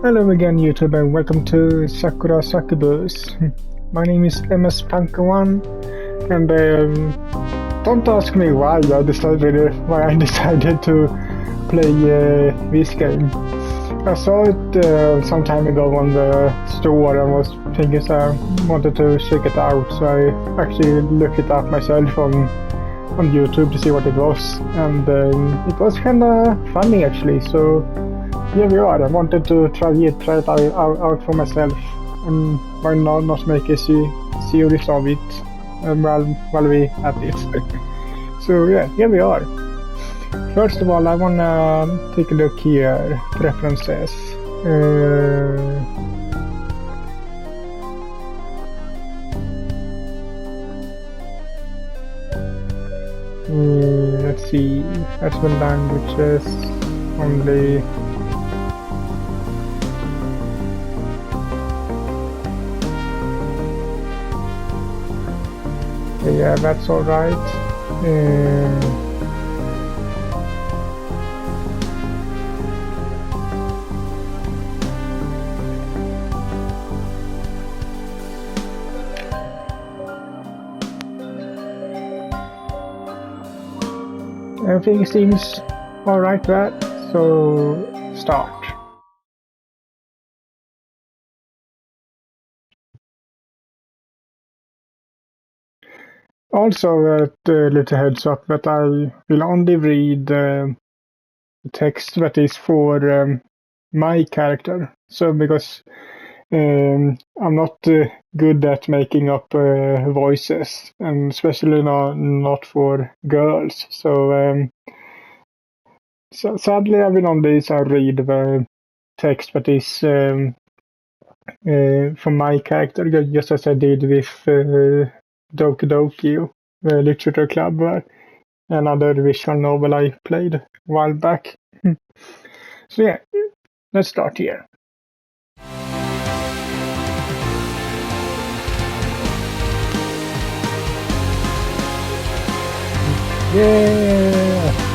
Hello again, YouTube, and welcome to Sakura Succubus. My name is MS-Pankawan, and don't ask me why I decided to play this game. I saw it some time ago on the store and was thinking so I wanted to check it out, so I actually looked it up myself on YouTube to see what it was, and it was kinda funny actually, so here we are. I wanted to try it out for myself, and why not make a series of it while we at it. So yeah, here we are. First of all, I wanna take a look here. Preferences. Let's see. Actual languages only. Yeah, that's all right. Everything seems all right there. So start. Also, a little heads up that I will only read the text that is for my character. So because I'm not good at making up voices, and especially not for girls. So, so sadly, I will only read the text that is from my character, just as I did with Doki Doki, the literature club, another visual novel I played a while back. So yeah, let's start here. Yeah!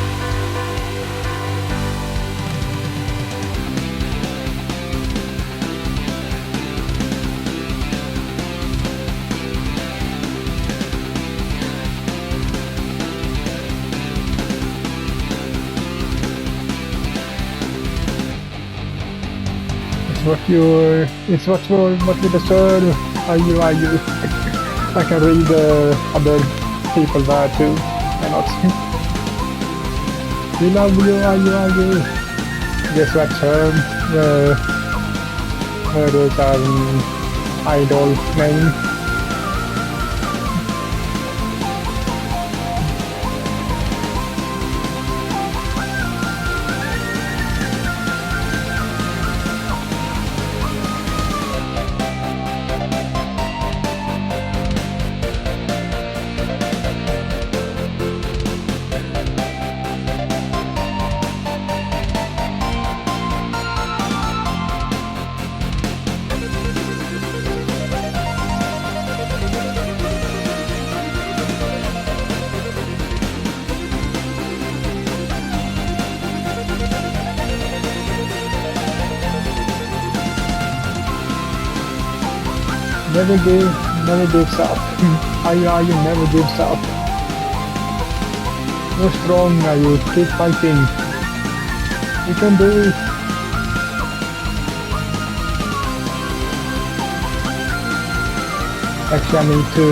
It's what you deserve. Are you? I can read other people there too. Why not? We love you. Are you? Guess what term? Her is idol name. Never gives up. You never gives up. You're strong, you keep fighting. You can do it. Actually, I need to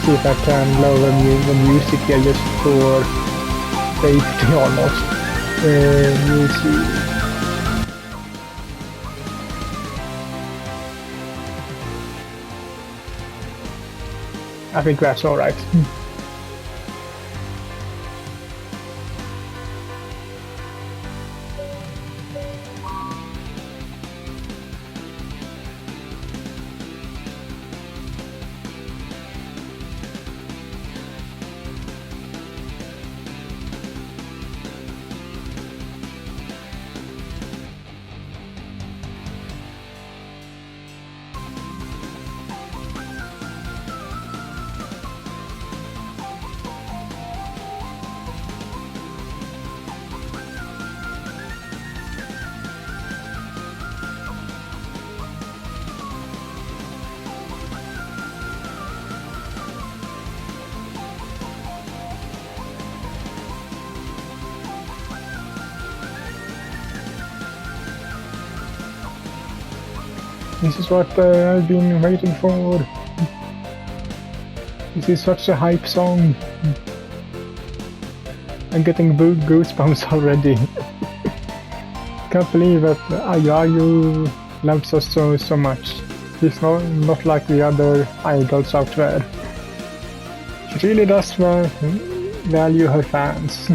see if I can lower the music here just for safety almost. Music. I think that's all right. This is what I've been waiting for. This is such a hype song. I'm getting goosebumps already. Can't believe that Ayu loves us so much. She's not like the other idols out there. She really does value her fans.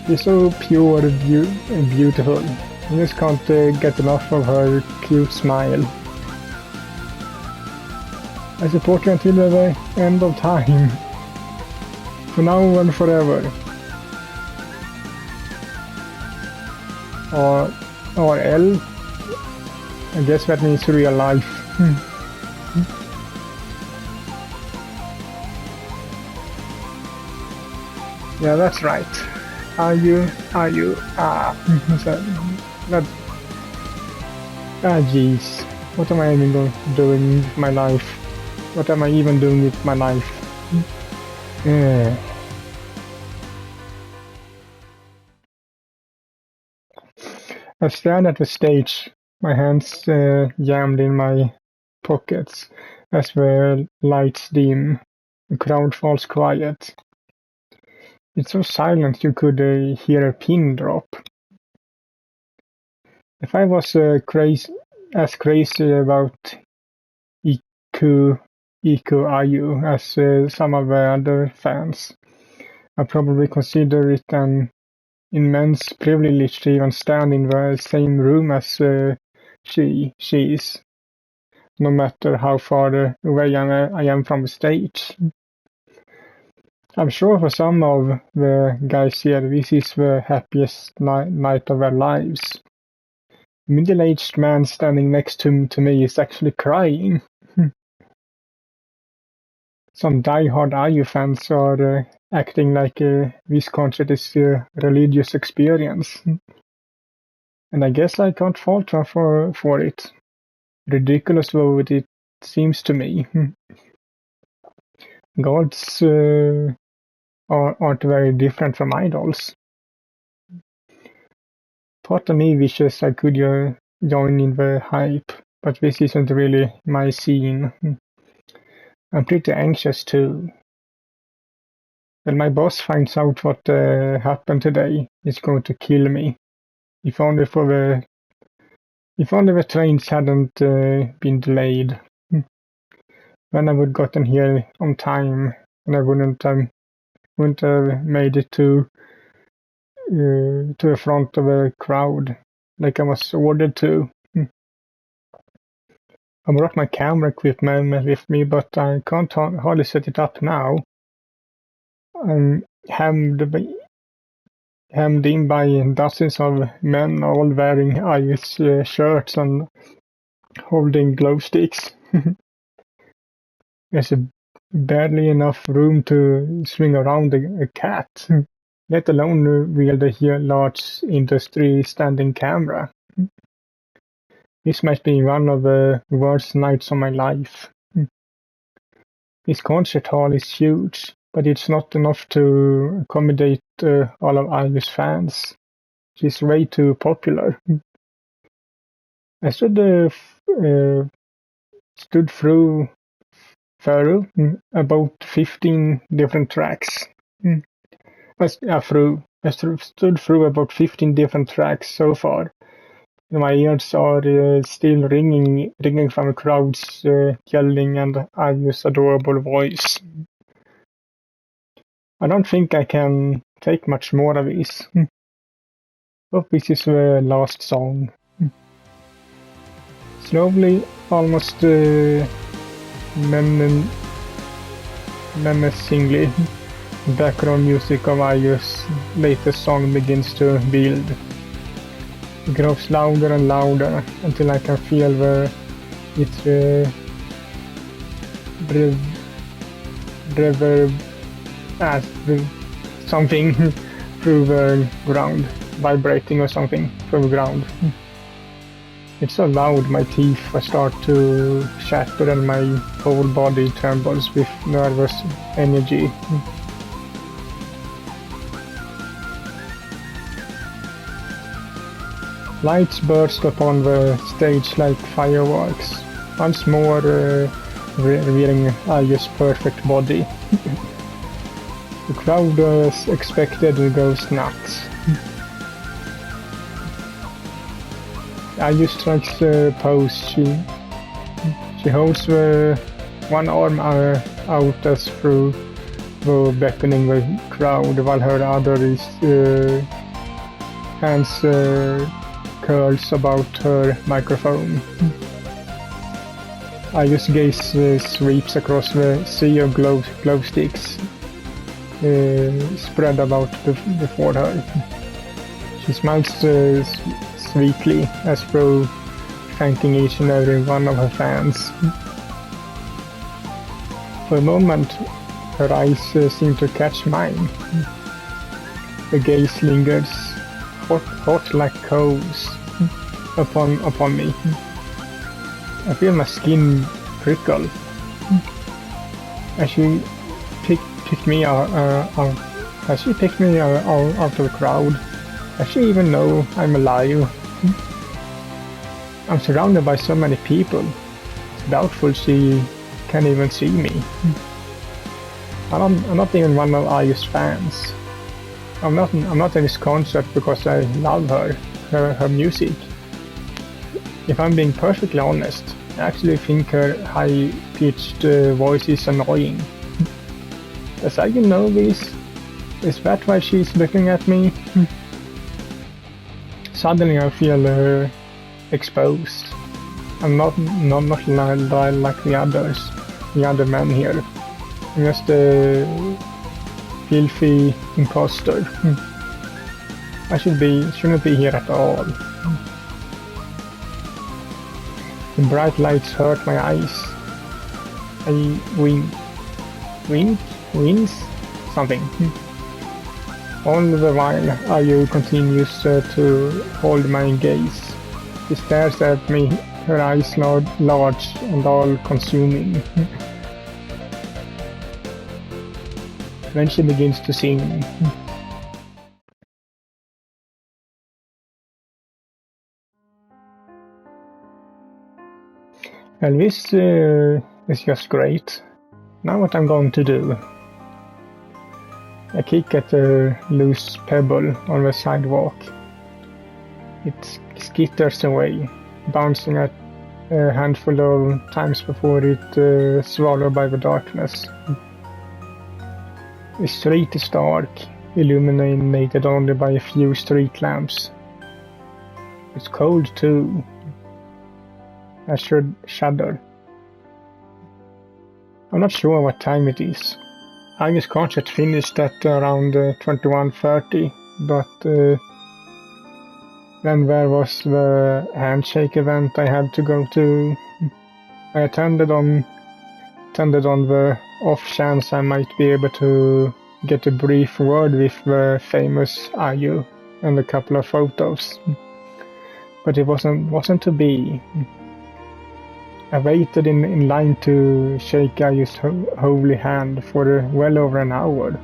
She's so pure and beautiful. I just can't get enough of her cute smile. I support her until the end of time. For now and forever. Or L. I guess that means real life. Yeah, that's right. Are you? Jeez. What am I even doing with my life? What am I even doing with my life? Yeah. I stand at the stage, my hands jammed in my pockets as the lights dim. The crowd falls quiet. It's so silent you could hear a pin drop. If I was as crazy about IQ as some of the other fans, I'd probably consider it an immense privilege to even stand in the same room as she is, no matter how far away I am from the stage. I'm sure for some of the guys here, this is the happiest night of their lives. A middle-aged man standing next to me is actually crying. Some die-hard IU fans are acting like this concert is a religious experience. And I guess I can't fault her for it. Ridiculous though it seems to me. Gods aren't very different from idols. Part of me wishes I could join in the hype, but this isn't really my scene. I'm pretty anxious too. When my boss finds out what happened today, he's going to kill me. If only the trains hadn't been delayed. Then I would gotten here on time, and I wouldn't have made it to the front of a crowd like I was ordered to. I brought my camera equipment with me, but I can't hardly set it up now. I'm hemmed in by dozens of men, all wearing Irish shirts and holding glow sticks. There's barely enough room to swing around a cat, let alone wield a large industry-standing camera. This might be one of the worst nights of my life. This concert hall is huge, but it's not enough to accommodate all of Irish fans. She's way too popular. I stood through about 15 different tracks. I stood through about 15 different tracks so far. My ears are still ringing from the crowds yelling and Ayu's adorable voice. I don't think I can take much more of this. But this is the last song. Slowly, almost menacingly, the background music of Ayu's latest song begins to build. It grows louder and louder until I can feel its reverb as something through the ground, vibrating or something through the ground. It's so loud my teeth start to shatter and my whole body trembles with nervous energy. Lights burst upon the stage like fireworks, once more revealing Ayu's perfect body. The crowd as expected goes nuts. Ayu strikes a pose. She holds one arm out as through the beckoning the crowd, while her other hands curls about her microphone. Ayu's gaze sweeps across the sea of glow sticks spread about before her. She smiles sweetly as though thanking each and every one of her fans. For a moment, her eyes seem to catch mine. The gaze lingers, hot like coals, upon me. I feel my skin prickle. As she picked me out of the crowd, does she even know I'm alive? I'm surrounded by so many people. It's doubtful she can even see me. I'm not even one of Ayu's fans. I'm not at this concert because I love her music. If I'm being perfectly honest, I actually think her high-pitched voice is annoying. Does Ayu know this? Is that why she's looking at me? Suddenly I feel exposed. I'm not like the other men here. I'm just a filthy imposter. I shouldn't be here at all. The bright lights hurt my eyes. I wins something. All the while, Ayu continues to hold my gaze. She stares at me, her eyes large and all-consuming. Then she begins to sing. Well, this is just great. Now what I'm going to do. I kick at a loose pebble on the sidewalk. It skitters away, bouncing at a handful of times before it's swallowed by the darkness. The street is dark, illuminated only by a few street lamps. It's cold too. I should shudder. I'm not sure what time it is. Ayu's concert finished at around 21:30, but then there was the handshake event I had to go to. I attended on the off chance I might be able to get a brief word with the famous Ayu and a couple of photos. But it wasn't to be. I waited in line to shake Ayu's holy hand for well over an hour.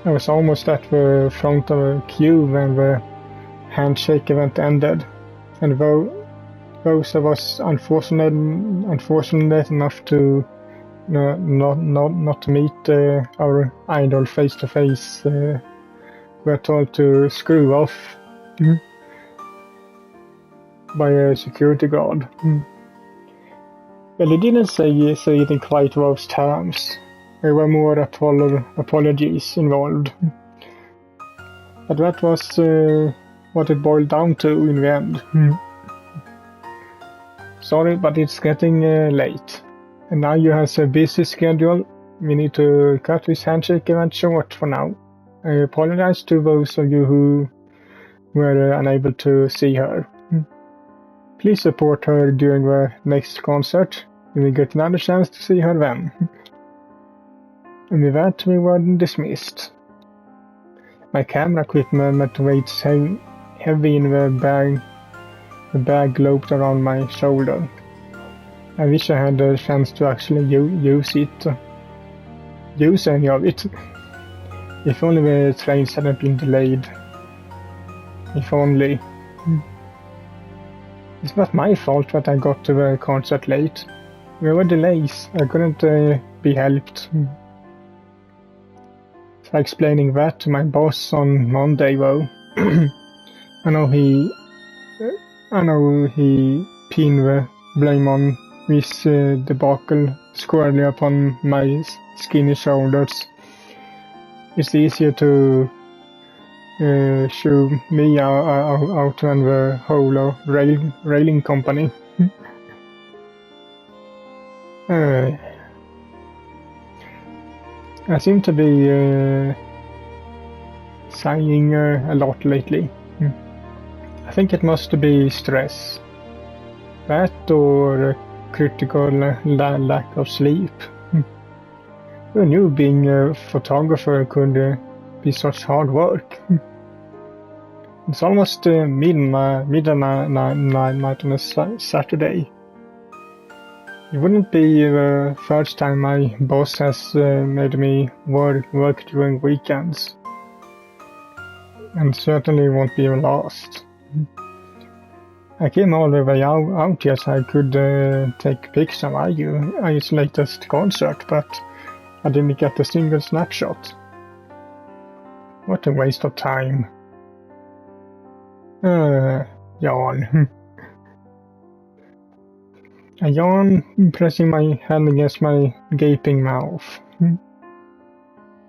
I was almost at the front of a queue when the handshake event ended, and those of us unfortunate enough to not meet our idol face to face were told to screw off. By a security guard. Well, he didn't say it in quite those terms. There were more apologies involved. But that was what it boiled down to in the end. Sorry, but it's getting late. And now you have a busy schedule. We need to cut this handshake event short for now. I apologize to those of you who were unable to see her. Please support her during the next concert. You will get another chance to see her then. And with that, we were dismissed. My camera equipment weighs heavy in the bag. The bag loped around my shoulder. I wish I had a chance to actually use any of it. If only the trains hadn't been delayed. If only. It's not my fault that I got to the concert late. There were delays. I couldn't be helped. So explaining that to my boss on Monday, though. I know he pinned the blame on this debacle squarely upon my skinny shoulders. It's easier to shoo me out than the whole railing company. I seem to be sighing a lot lately. I think it must be stress. That or a critical lack of sleep. Who knew being a photographer could be such hard work? It's almost midnight on a Saturday. It wouldn't be the first time my boss has made me work during weekends. And certainly won't be the last. I came all the way out here so I could take pics of IU's latest concert, but I didn't get a single snapshot. What a waste of time. Yawn. I yawn, pressing my hand against my gaping mouth.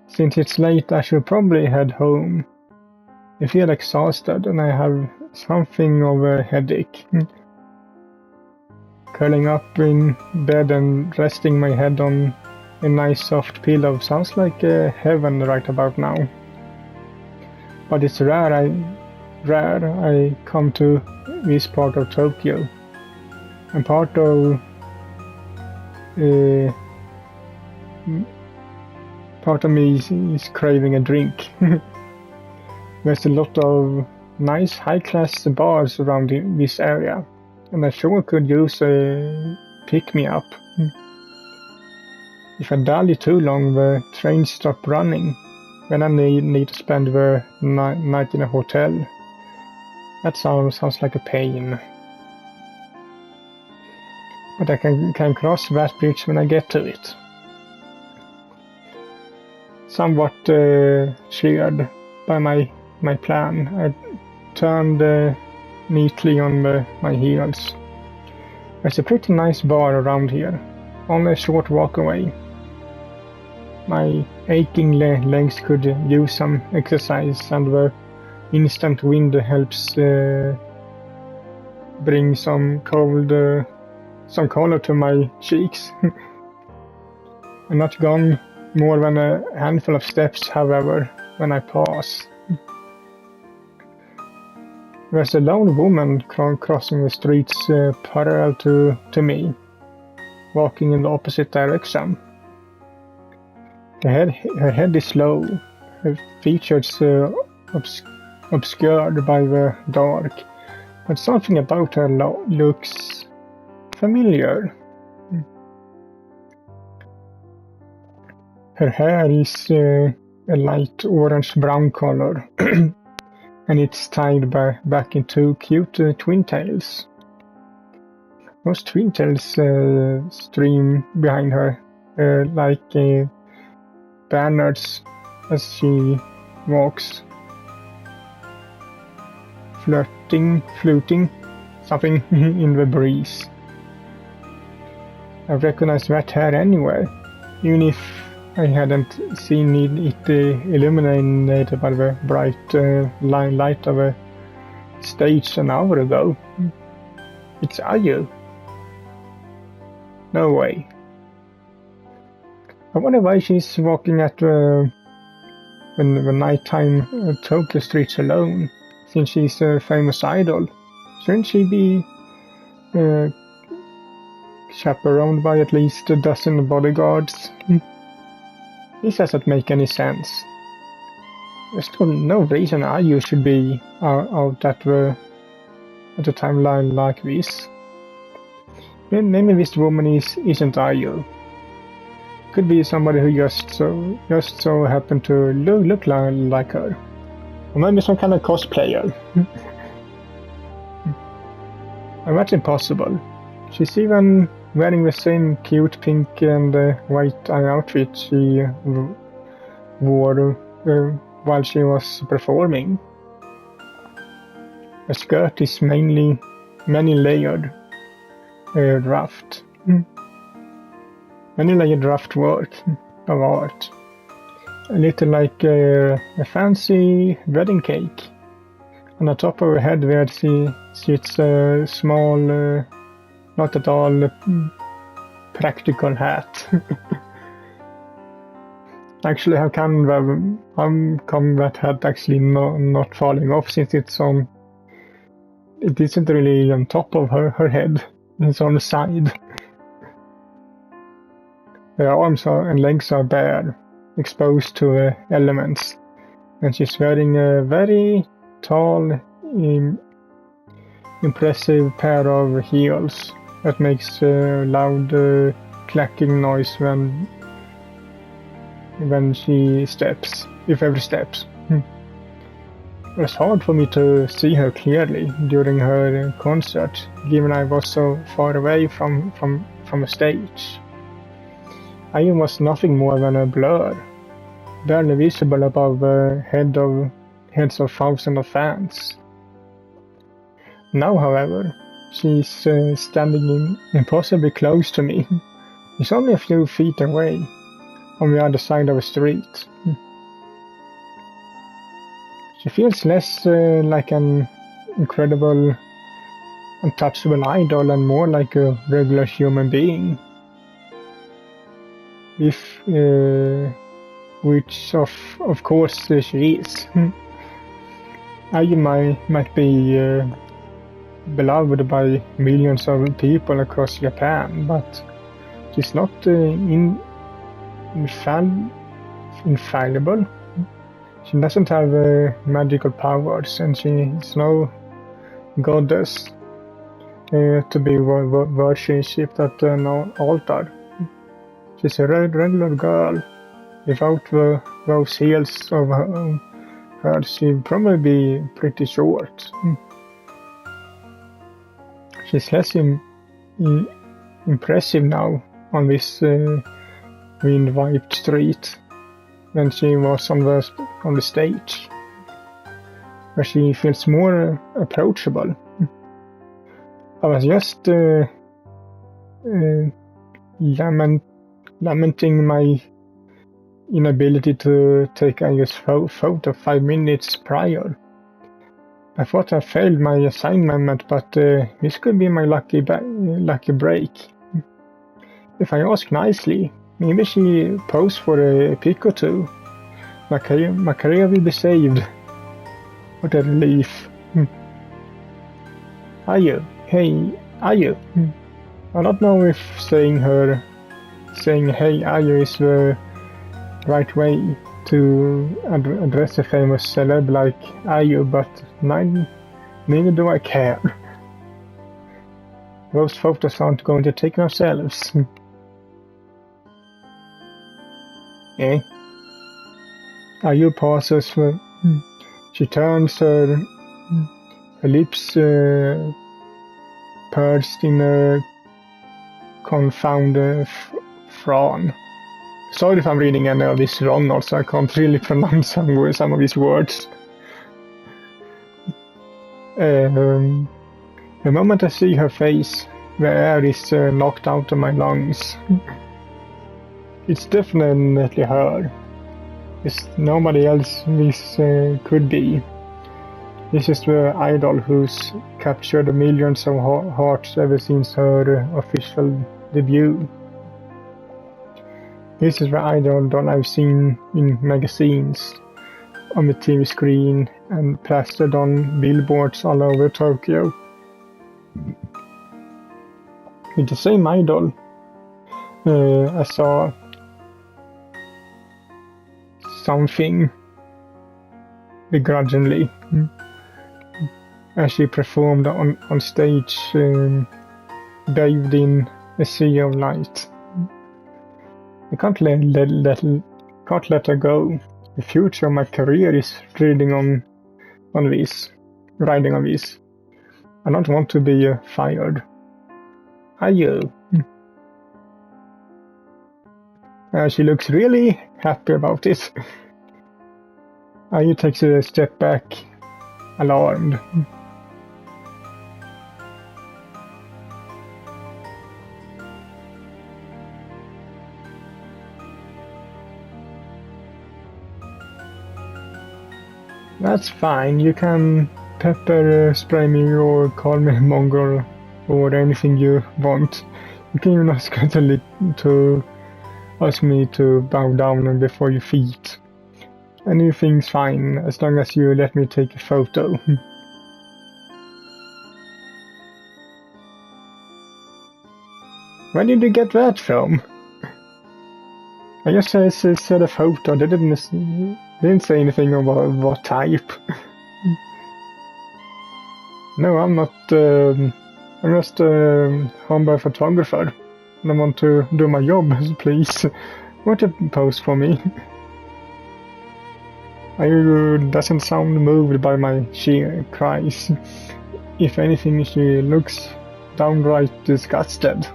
Since it's late, I should probably head home. I feel exhausted and I have something of a headache. Curling up in bed and resting my head on a nice soft pillow sounds like heaven right about now. But it's rare I come to this part of Tokyo. And part of me is craving a drink. There's a lot of nice high-class bars around this area, and I sure could use a pick-me-up. If I dally too long, the trains stop running, then I need to spend the night in a hotel. That sounds like a pain. But I can cross that bridge when I get to it. Somewhat cheered by my plan, I turned neatly on my heels. There's a pretty nice bar around here, only a short walk away. My aching legs could use some exercise, and the instant wind helps bring some color to my cheeks. I'm not gone more than a handful of steps, however, when I pause. There's a lone woman crossing the streets parallel to me, walking in the opposite direction. Her head is low, her features obscured by the dark, but something about her looks familiar. Her hair is a light orange-brown color, and it's tied back into cute twin tails. Those twin tails stream behind her like banners as she walks, fluting, something in the breeze. I recognize that hair anywhere, even if I hadn't seen it illuminated by the bright light of a stage an hour ago. It's IU. No way. I wonder why she's walking at the nighttime Tokyo streets alone, since she's a famous idol. Shouldn't she be chaperoned by at least a dozen bodyguards? This doesn't make any sense. There's no reason IU should be out at a timeline like this. Maybe this woman isn't IU. Could be somebody who just so happened to look like her. Or maybe some kind of cosplayer. And that's impossible. She's even wearing the same cute pink and white outfit she wore while she was performing. The skirt is mainly many layered draft. Many layered draft work of art. A little like a fancy wedding cake. On the top of her head there she sits a small, not at all practical hat. Actually, how come that hat actually not falling off, since it's on? It isn't really on top of her head. It's on the side. Her arms and legs are bare, exposed to the elements, and she's wearing a very tall, impressive pair of heels that makes a loud clacking noise when she steps, if ever steps. It was hard for me to see her clearly during her concert, given I was so far away from the stage. I was nothing more than a blur, barely visible above the heads of thousands of fans. Now, however, she's standing impossibly close to me. She's only a few feet away, on the other side of the street. She feels less like an incredible, untouchable idol and more like a regular human being. Which of course she is. Ayu might be beloved by millions of people across Japan, but she's not infallible. She doesn't have magical powers, and she's no goddess to be worshipped at an altar. She's a regular girl. Without those heels of her, she'd probably be pretty short. She's less impressive now on this wind-wiped street than she was on the stage, where she feels more approachable. I was just lamenting my inability to take Ayu's photo 5 minutes prior. I thought I failed my assignment, but this could be my lucky break. If I ask nicely, maybe she posed for a pic or two. My career will be saved. What a relief. Ayu, hey, Ayu. I don't know if saying hey Ayu is the right way to address a famous celeb like Ayu, but neither do I care. Those photos aren't going to take themselves. Eh? Ayu pauses. She turns her lips pursed in a confounded frown. Sorry if I'm reading any of this wrong, also I can't really pronounce some of these words. The moment I see her face, the air is knocked out of my lungs. It's definitely her. It's nobody else this could be. This is the idol who's captured millions of hearts ever since her official debut. This is the idol I've seen in magazines, on the TV screen, and plastered on billboards all over Tokyo. It's the same idol I saw something begrudgingly as she performed on stage, bathed in a sea of light. I can't let her go. The future of my career is riding on on this, riding on this. I don't want to be fired. Are you? She looks really happy about it. Ayu takes a step back, alarmed. That's fine, you can pepper spray me or call me mongrel or anything you want. You can even ask her to ask me to bow down before your feet. Anything's fine, as long as you let me take a photo. Where did you get that from? I just said a photo, they didn't say anything about what type. No, I'm not, I'm just a homebody photographer. I want to do my job, please. Won't you pose for me? Ayu doesn't sound moved by my sheer cries. If anything, she looks downright disgusted.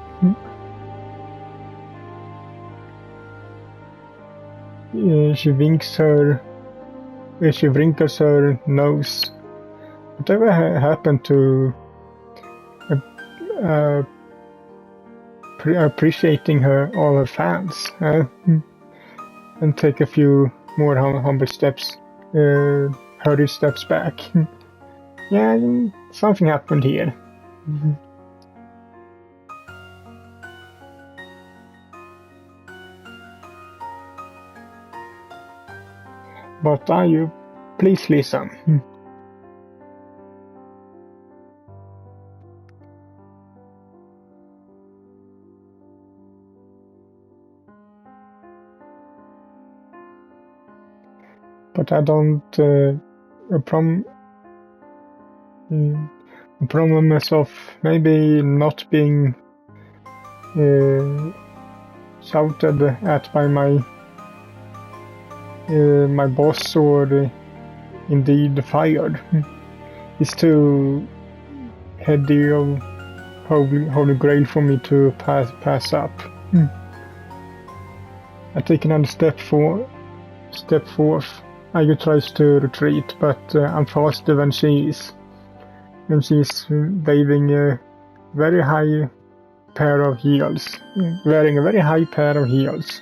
She wrinkles her nose. Whatever happened to appreciating all her fans? And take a few more humble steps, hurried steps back. Yeah, something happened here. But Ayu, please listen. But I don't promise of maybe not being shouted at by my boss or indeed fired. It's too heady of holy grail for me to pass up. I take another step forth. Ayu tries to retreat, but I'm faster than she is. And she's waving a very high pair of heels, wearing a very high pair of heels.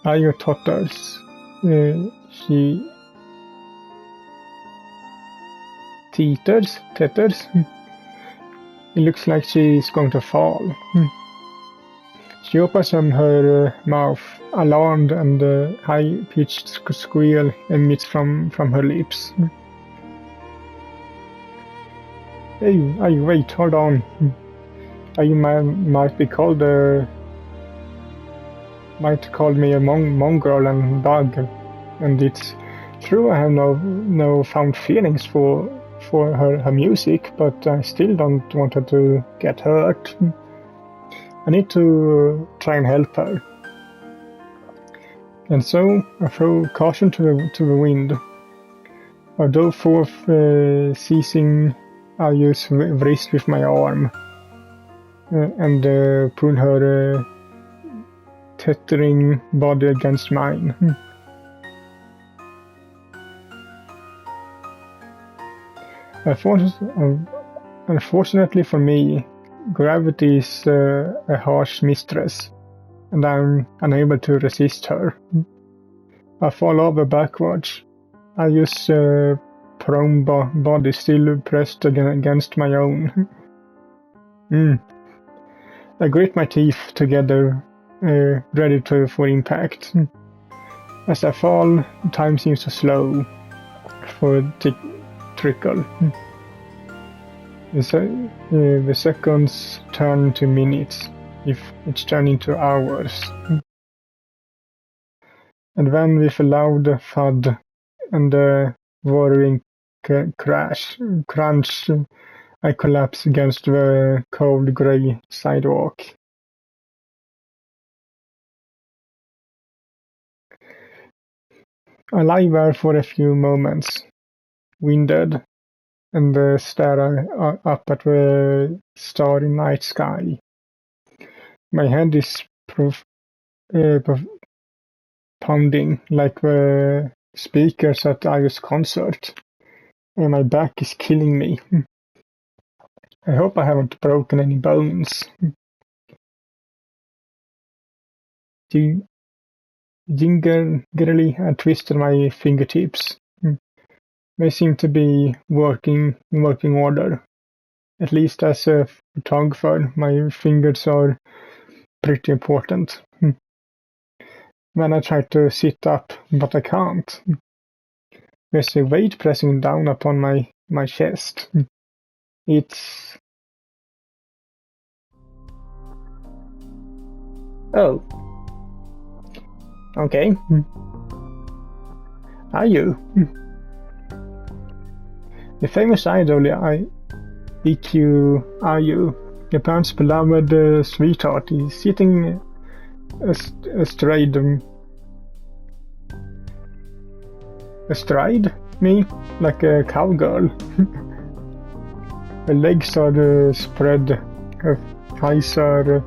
Ayu totters. She teeters. It looks like she's going to fall. She opens her mouth, alarmed, and a high-pitched squeal emits from her lips. Hey, wait, hold on. You might be called might call me a mongrel and dog, and it's true I have no found feelings for her music, but I still don't want her to get hurt. I need to try and help her. And so I throw caution to the wind. I dove forth, seizing Ayu's wrist with my arm, and pull her teetering body against mine. Unfortunately for me, gravity is a harsh mistress, and I'm unable to resist her. I fall over backwards. I use prone body still pressed against my own. I grit my teeth together, ready for impact. As I fall, time seems to slow for a trickle. The seconds turn to minutes, if it's turned into hours. And then with a loud thud and a whirring crunch, I collapse against the cold grey sidewalk. I lie there for a few moments, winded, and stare up at the starry night sky. My head is pounding like the speakers at Irish concert, and my back is killing me. I hope I haven't broken any bones. Gingerly, I twisted my fingertips. They seem to be in working order. At least as a photographer, my fingers are pretty important. Then I try to sit up, but I can't. There's a weight pressing down upon my chest. It's... Oh. Okay. Are you? The famous idol EQ are you? Japan's beloved sweetheart is sitting astride me like a cowgirl. Her legs are spread, her thighs are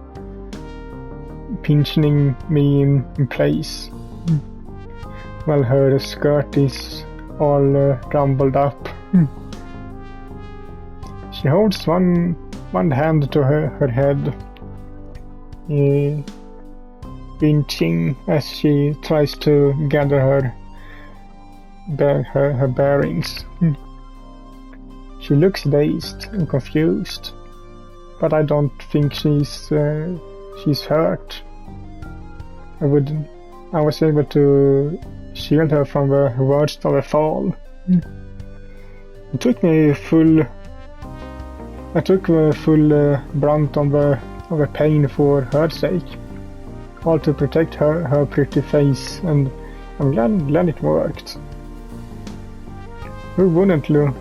pinching me in place, while her skirt is all rumbled up. She holds one hand to her head, pinching as she tries to gather her bearings. She looks dazed and confused, but I don't think she's hurt. I was able to shield her from the worst of the fall. I took the full brunt of the pain for her sake, all to protect her pretty face, and I'm glad it worked. Who wouldn't want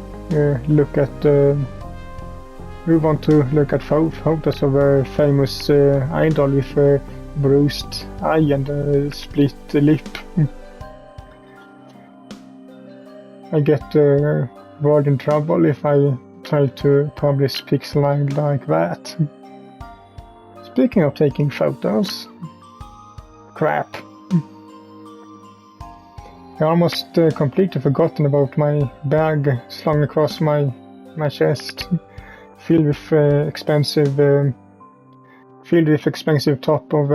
to look at photos of a famous idol with a bruised eye and a split lip? I get world in trouble if I try to publish pixel art like that. Speaking of taking photos, crap. I almost completely forgotten about my bag slung across my chest, filled with expensive top of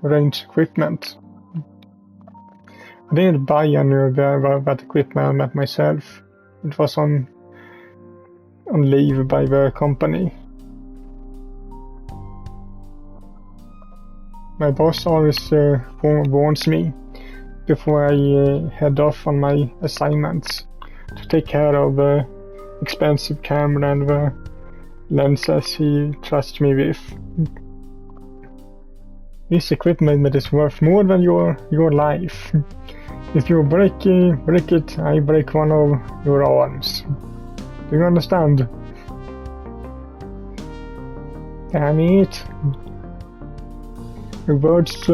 range equipment. I didn't buy any of that equipment myself. It was on leave by the company. My boss always warns me before I head off on my assignments to take care of the expensive camera and the lenses he trusts me with. This equipment is worth more than your life. If you break it, I break one of your arms. Do you understand? Damn it. The words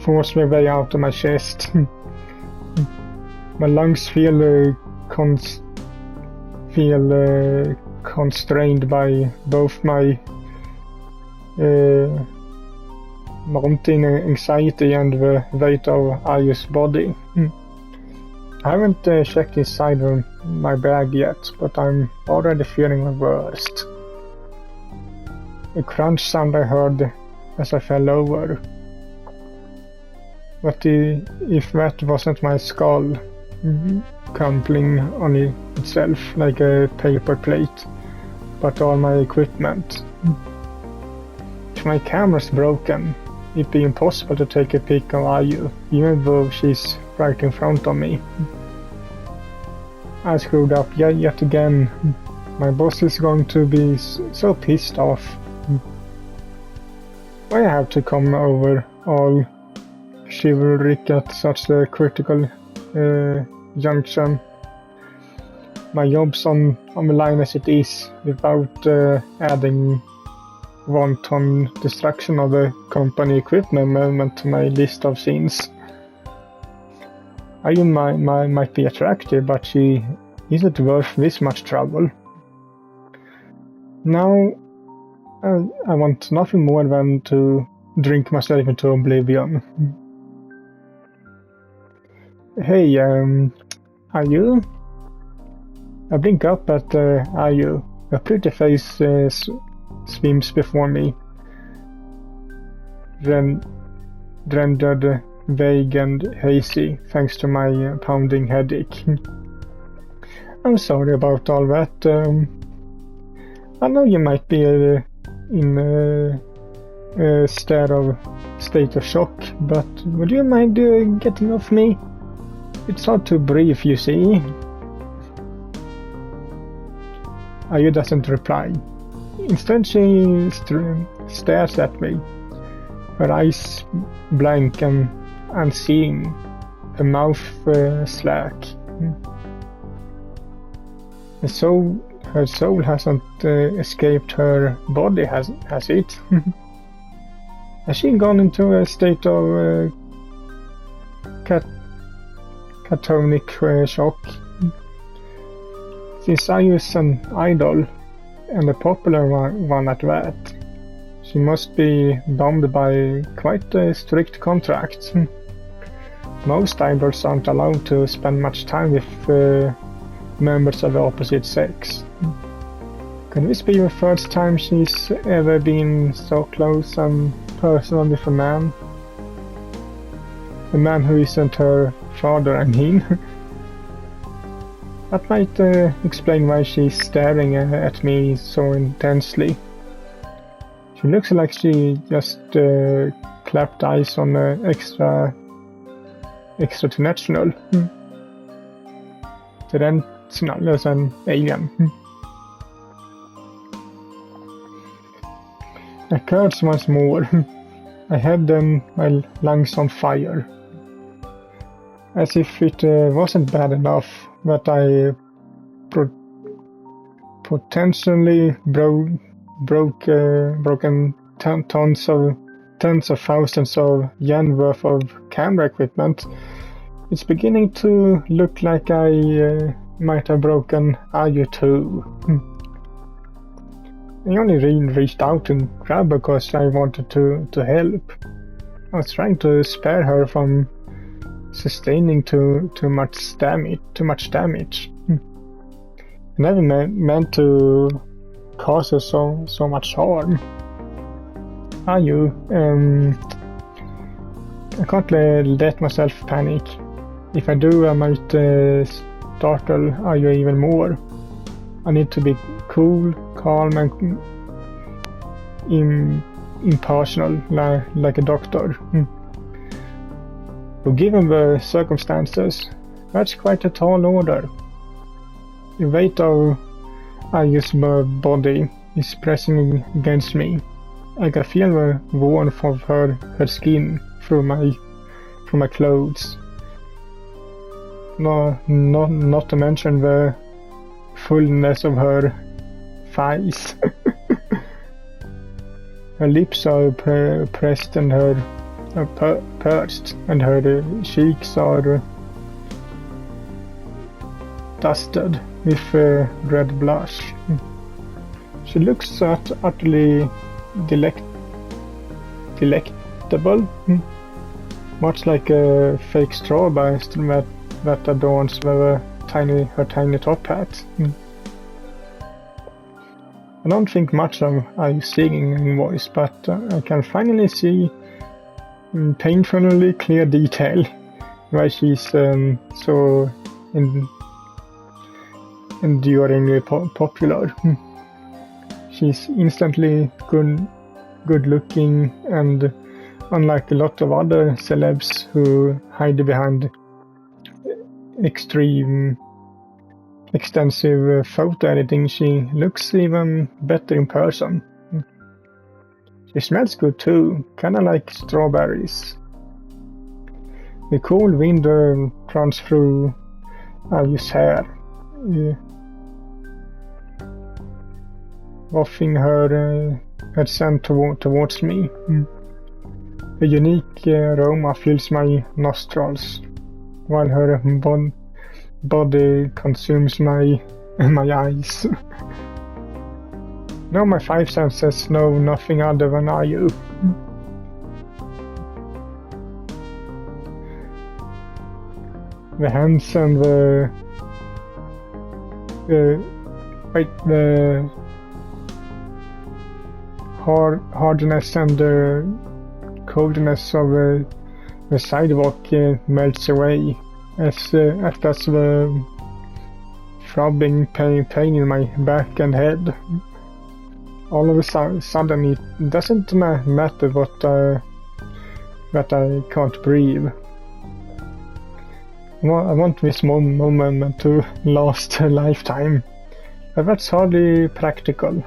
force my way out of my chest. My lungs feel constrained by both my mounting anxiety and the weight of Ayu's body. I haven't checked inside my bag yet, but I'm already feeling the worst. A crunch sound I heard as I fell over. But if that wasn't my skull crumpling on itself like a paper plate, but all my equipment. If my camera's broken, it'd be impossible to take a pic of Ayu, even though she's right in front of me. I screwed up yet again. My boss is going to be so pissed off. Why I have to come over all chivalric at such a critical junction. My job's on the line as it is, without adding wanton destruction of the company equipment to my list of sins. Ayu might be attractive, but she isn't worth this much trouble. Now, I want nothing more than to drink myself into oblivion. Hey, Ayu? I blink up at Ayu. Her pretty face swims before me, rendered vague and hazy thanks to my pounding headache. I'm sorry about all that. I know you might be in a state of shock, but would you mind getting off me? It's hard to breathe, you see. Ayu doesn't reply. Instead, she stares at me, her eyes blank and unseeing, her mouth slack. Her soul hasn't escaped her body, has it? Has she gone into a state of catatonic shock? Since Ayu's an idol, and a popular one at that, she must be bound by quite strict contracts. Most idols aren't allowed to spend much time with members of the opposite sex. Can this be the first time she's ever been so close and personal with a man? A man who isn't her father, I mean. That might explain why she's staring at me so intensely. She looks like she just clapped eyes on extraterrestrial. Terrestrial as an alien. I curse once more. I had my lungs on fire. As if it wasn't bad enough that I potentially broken tens of thousands of yen worth of camera equipment. It's beginning to look like I might have broken Ayu too. I only reached out to grab her because I wanted to help. I was trying to spare her from sustaining too much damage. I never meant to cause her so much harm. Ayu, I can't let myself panic. If I do, I might startle Ayu even more. I need to be cool, calm, and impartial, like a doctor. But given the circumstances, that's quite a tall order. The weight of Ayu's body is pressing against me. I can feel the warmth of her skin through my clothes. Not to mention the fullness of her thighs. Her lips are pressed and her pursed, and her cheeks are dusted with red blush. She looks utterly delectable, much like a fake strawberry that adorns her tiny top hat. I don't think much of Ayu's singing voice, but I can finally see in painfully clear detail why she's so enduringly popular. She's instantly good looking, and unlike a lot of other celebs who hide behind extensive photo editing, she looks even better in person. She smells good too, kinda like strawberries. The cool wind runs through Ayu's hair, wafting her scent towards me. A unique aroma fills my nostrils, while her body consumes my eyes. Now my five senses know nothing other than are you. The hands and the hardness and the coldness of the sidewalk melts away as does the throbbing pain in my back and head. All of a sudden it doesn't matter that I can't breathe. I want this moment to last a lifetime, but that's hardly practical.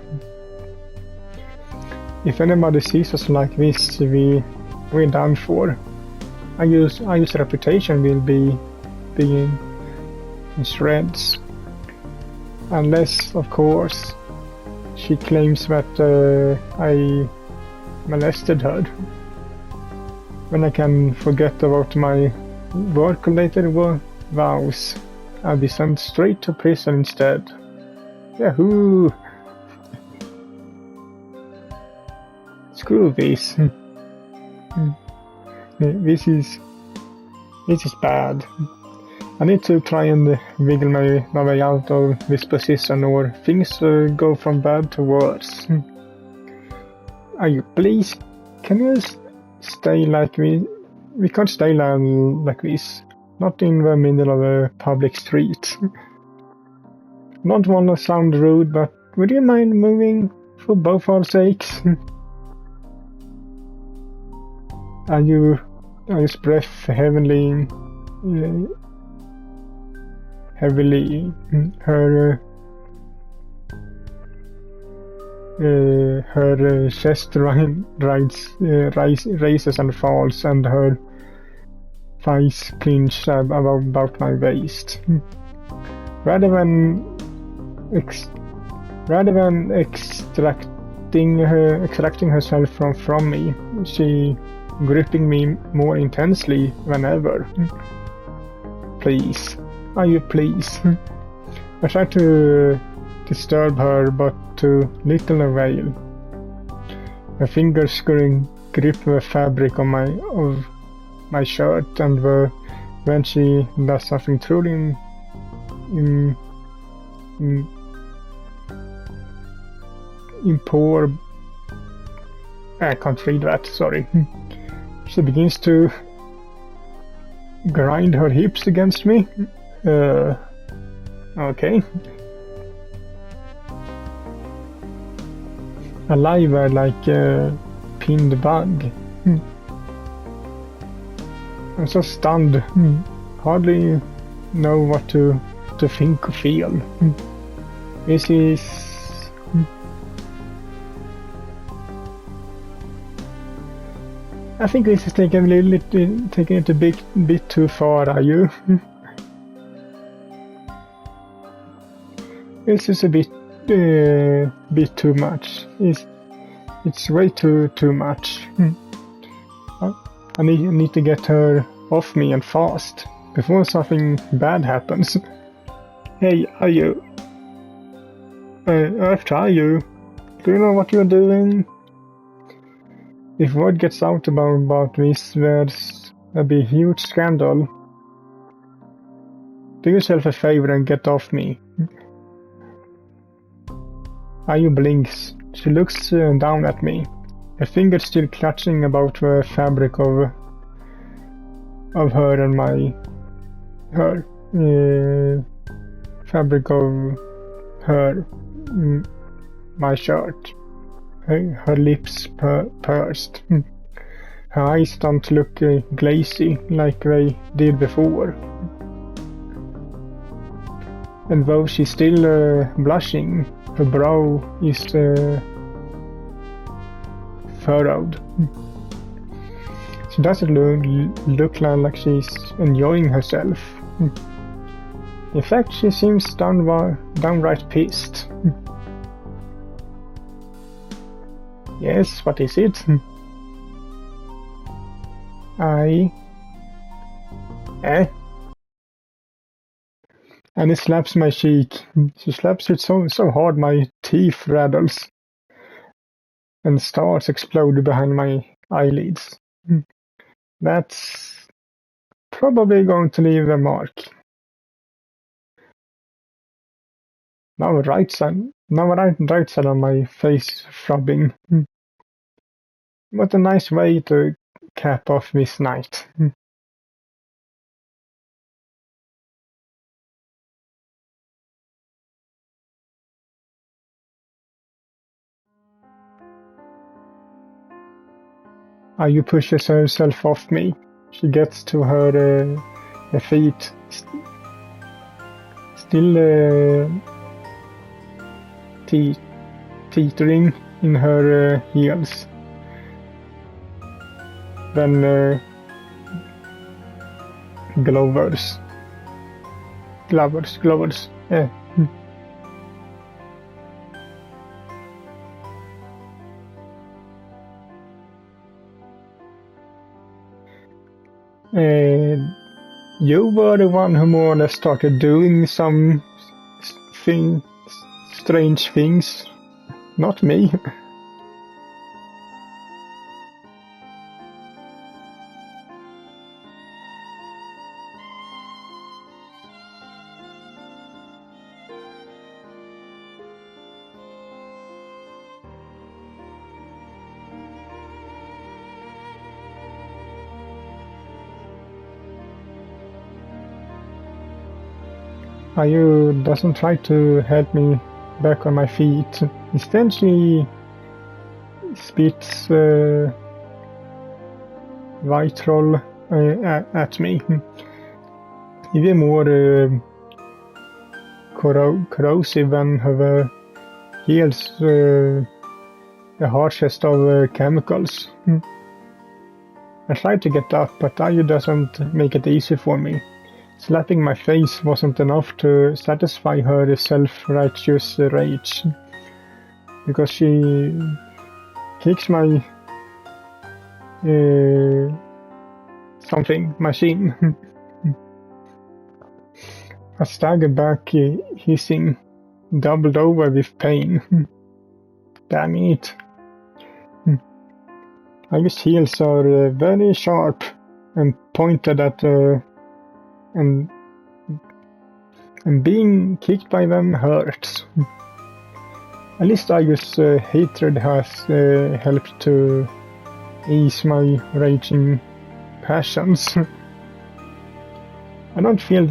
If anybody sees us like this, we're done for. Our reputation will be in shreds. Unless, of course, she claims that I molested her. When I can forget about my work-related vows, I'll be sent straight to prison instead. Yahoo! Screw this. This is bad. I need to try and wiggle my way out of this position, or things go from bad to worse. Are you please? Can you stay like me? We can't stay like this. Not in the middle of a public street. Don't want to sound rude, but would you mind moving for both our sakes? I use breath heavily. Her chest rises and falls, and her thighs clench about my waist. Rather than extracting herself from me, she gripping me more intensely than ever. Please. Are you please? I try to disturb her, but to little avail. Her fingers grip the fabric of my shirt, and when she does something truly poor, I can't read that, sorry. She begins to grind her hips against me. Okay. I lie there like a pinned bug. I'm so stunned. Hardly know what to think or feel. This is... I think this is taking it a bit too far, are you? This is a bit too much. It's way too much. I need to get her off me and fast before something bad happens. Hey, are you? Are you? Do you know what you're doing? If word gets out about this, there'll be a huge scandal. Do yourself a favor and get off me. Ayu blinks. She looks down at me, her fingers still clutching about the fabric of her and fabric of my shirt. Her lips pursed. Her eyes don't look glazy like they did before. And though she's still blushing, her brow is furrowed. She doesn't look like she's enjoying herself. In fact, she seems downright pissed. Yes, what is it? And he slaps my cheek. She slaps it so hard my teeth rattles and stars explode behind my eyelids. That's probably going to leave a mark. Now right side of my face throbbing. What a nice way to cap off this night. Ayu pushes herself off me. She gets to her feet, still teetering in her heels. Then Glovers. Yeah. You were the one who more or less started doing some strange things, not me. Ayu doesn't try to help me back on my feet. Instead, she spits vitriol at me. Even more corrosive than her heels, the harshest of chemicals. I tried to get up, but Ayu doesn't make it easy for me. Slapping my face wasn't enough to satisfy her self-righteous rage, because she kicks my something machine. I stagger back, hissing, doubled over with pain. Damn it. Ayu's heels are very sharp and pointed at and being kicked by them hurts. At least Ayu's hatred has helped to ease my raging passions. I don't feel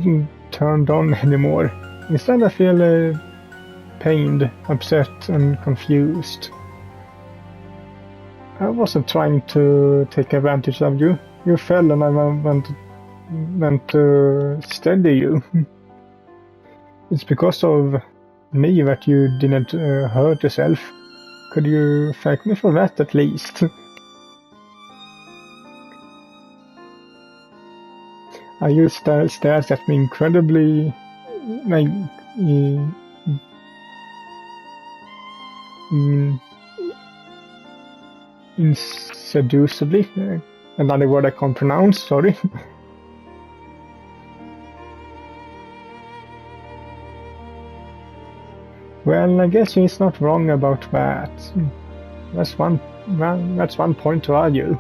turned on anymore. Instead I feel pained, upset and confused. I wasn't trying to take advantage of you. You fell and I went to steady you. It's because of me that you didn't hurt yourself. Could you thank me for that at least? Ayu stares at me incredibly, like, seductively. Another word I can't pronounce, sorry. Well, I guess he's not wrong about that. That's one point to argue.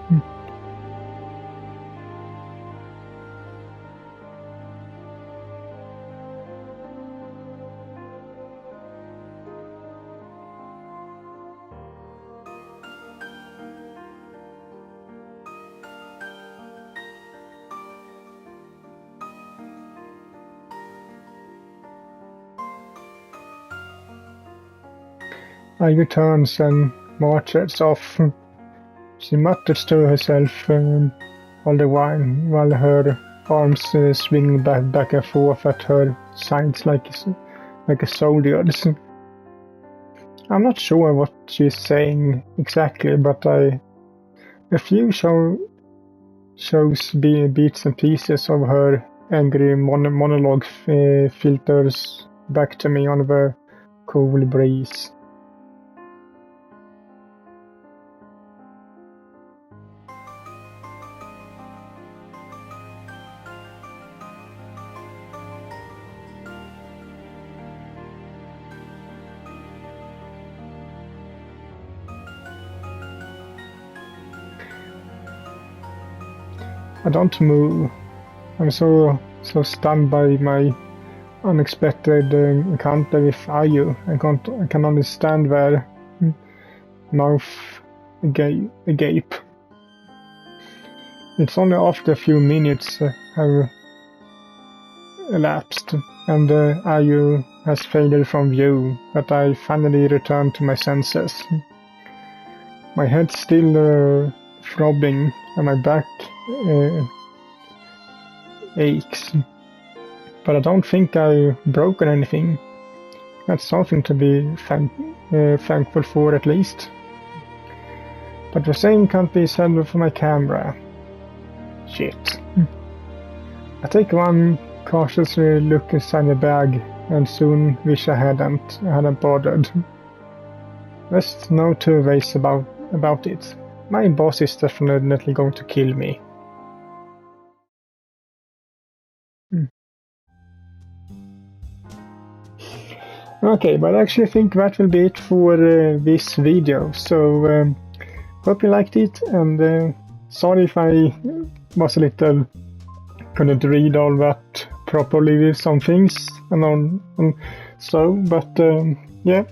Ayu turns and marches off. She mutters to herself all the while her arms swing back and forth at her sides like a soldier's. I'm not sure what she's saying exactly, but a few shows bits and pieces of her angry monologue filters back to me on the cool breeze. I don't move. I'm so stunned by my unexpected encounter with Ayu. I can only stand there, mouth agape. It's only after a few minutes have elapsed, and Ayu has faded from view, that I finally return to my senses. My head's still throbbing, and my back aches. But I don't think I've broken anything. That's something to be thankful for, at least. But the same can't be said for my camera. Shit. I take one cautious look inside the bag, and soon wish I hadn't bothered. There's no two ways about it. My boss is definitely going to kill me. Okay, but I actually think that will be it for this video. So hope you liked it, and sorry if I was a little couldn't read all that properly with some things and so, but yeah.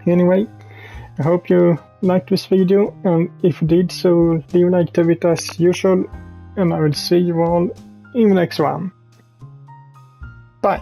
Anyway, I hope you liked this video, and if you did, so leave a like to it as usual, and I will see you all in the next one. Bye.